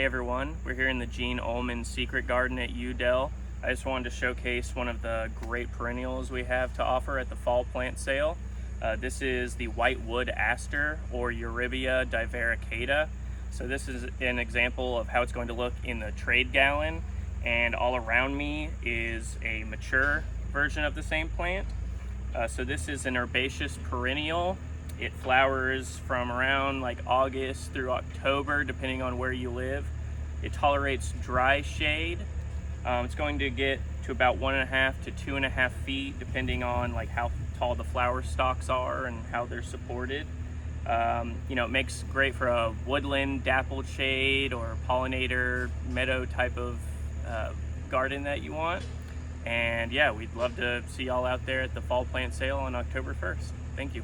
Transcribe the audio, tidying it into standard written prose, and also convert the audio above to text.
Hey everyone, we're here in the Jean Ullman Secret Garden at Udell. I just wanted to showcase one of the great perennials we have to offer at the fall plant sale. This is the white wood aster, or Eurybia divericata. So this is an example of how it's going to look in the trade gallon, and all around me is a mature version of the same plant. So this is an herbaceous perennial. It flowers from around like August through October, depending on where you live. It tolerates dry shade. It's going to get to about 1.5 to 2.5 feet, depending on like how tall the flower stalks are and how they're supported. It makes great for a woodland dappled shade or pollinator meadow type of garden that you want. And yeah, we'd love to see y'all out there at the fall plant sale on October 1st. Thank you.